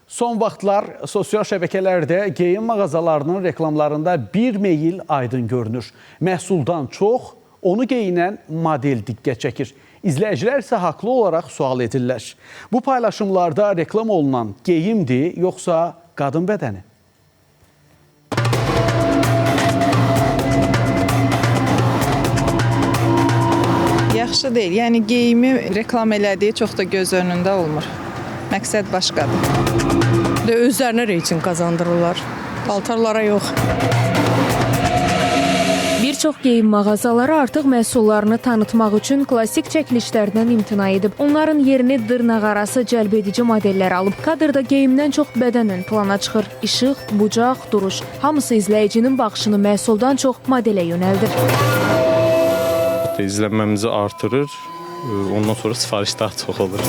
Son vaxtlar sosial şəbəkələrdə geyim mağazalarının reklamlarında bir meyil aydın görünür. Məhsuldan çox onu geyinən model diqqət çəkir. İzləyicilər isə haqlı olaraq sual edirlər. Bu paylaşımlarda reklam olunan geyimdir, yoxsa qadın bədəni? Yaxşı deyil. Yəni geyimi reklam elədiyi çox da göz önündə olmur. Məqsəd başqadır. Özlərinə reyting qazandırırlar. Paltarlara yox. Bir çox geyim mağazaları artıq məhsullarını tanıtmaq üçün klassik çəkilişlərdən imtina edib. Onların yerini dırnaqarası cəlb edici modellər alıb. Kadrda geyimdən çox bədən ön plana çıxır. İşıq, bucaq, duruş. Hamısı izləyicinin baxışını məhsuldan çox modelə yönəldir. İzlənməmizi artırır, ondan sonra sifariş daha çox olur.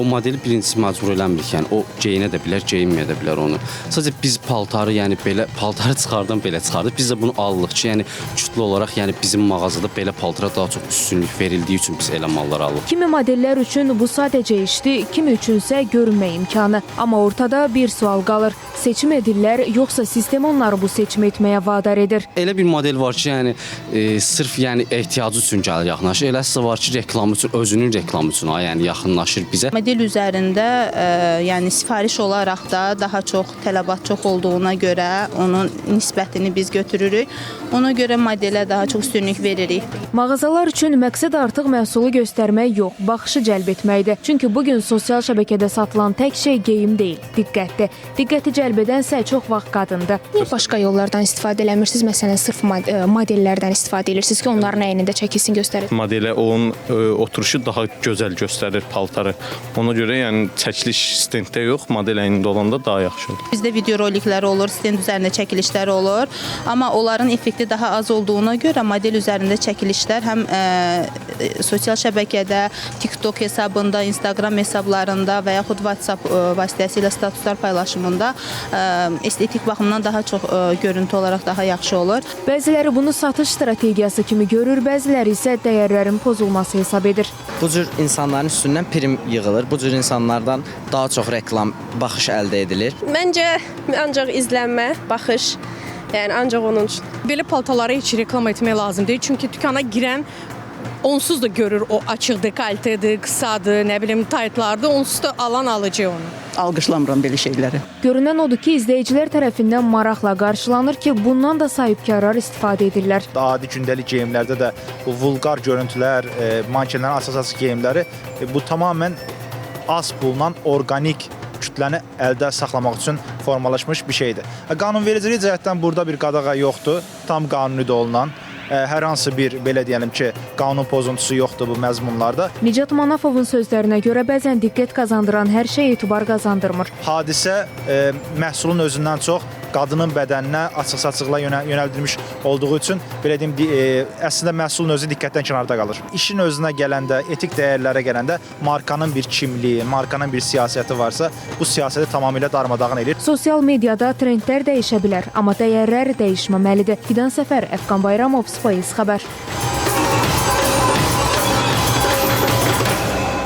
O modeli birincisi məcbur eləmirik, yəni o geyinə də bilər, geyinməyə də bilər onu. Sadəcə biz paltarı, yəni belə paltarı çıxardan belə çıxardıq. Biz də bunu alırıq ki, yəni kütlə olaraq, yəni bizim mağazada belə paltara daha çox üstünlük verildiyi üçün biz elə mallar alırıq. Kimi modellər üçün bu sadəcə işdir, kimi üçünsə görünmə imkanı. Amma ortada bir sual qalır. Seçim edirlər, yoxsa sistem onları bu seçim etməyə vadar edir? Elə bir model var ki, yəni sırf yəni ehtiyacı üçün gəlir yaxınlaşır. Eləsə var ki, reklam üçün, özünün reklamı üçün yəni yaxınlaşır bizə. Model üzərində yəni sifariş olaraq da daha çox tələbat çox olduğuna görə onun nisbətini biz götürürük. Ona görə modelə daha çox üstünlük veririk. Mağazalar üçün məqsəd artıq məhsulu göstərmək yox, baxışı cəlb etməkdir. Çünki bugün sosial şəbəkədə satılan tək şey geyim deyil, diqqətdir. Diqqəti cəlb edənsə çox vaxt qadındır. Niyə başqa yollardan istifadə eləmirsiniz? Məsələn, sırf modellərdən istifadə edirsiniz ki, onların əynində çəkilsin, göstərir. Modelə onun oturuşu daha gözəl göstərir paltarı. Ona görə yəni çəkiliş stenddə yox, model əynində olanda daha yaxşı olur. Bizdə video rolikləri olur, stend üzərində çəkilişlər olur. Amma onların effekti daha az olduğuna görə model üzərində çəkilişlər həm sosial şəbəkədə, TikTok hesabında, Instagram hesablarında və yaxud WhatsApp vasitəsilə statuslar paylaşımında estetik baxımdan daha çox görüntü olaraq daha yaxşı olur. Bəziləri bunu satış strategiyası kimi görür, bəziləri isə dəyərlərin pozulması hesab edir. Bu cür insanların üstündən prim yığılır. Bu cür insanlardan daha çox reklam baxış əldə edilir. Məncə ancaq izlənmə, baxış, yəni ancaq onun üçün. Belə paltarlara heç reklam etmək lazım deyil. Çünki dükana girən onsuz da görür o açıqdır, kalitədir, qısadır, nə bilim taytlardır. Onsuz da alan alıcı onu. Alqışlamıram belə şeyləri. Görünən odur ki, izləyicilər tərəfindən maraqla qarşılanır ki, bundan da sahibkarlar istifadə edirlər. Adi gündəlik geyimlərdə də bu vulqar görüntülər, mankenlərin asas geyimləri bu tamamilə az bulunan organik kütləni əldə saxlamaq üçün formalaşmış bir şeydir. Qanunvericilik cəhətdən burada bir qadağa yoxdur, tam qanunidə olunan. Hər hansı bir, belə deyəlim ki, qanun pozuntusu yoxdur bu məzmunlarda. Nicat Manafovun sözlərinə görə bəzən diqqət qazandıran hər şey etibar qazandırmır. Hadisə məhsulun özündən çox qadının bədəninə açıq-saçıqla yönəldilmiş olduğu üçün, belə deyim, əslində məhsulun özü diqqətdən kənarda qalır. İşin özünə gələndə, etik dəyərlərə gələndə markanın bir kimliyi, markanın bir siyasəti varsa, bu siyasəti tamamilə darmadağın edir. Sosial mediada trendlər dəyişə bilər, amma dəyərlər dəyişməməlidir. Fidan Səfər, Əfqan Bayramov, Space xəbər.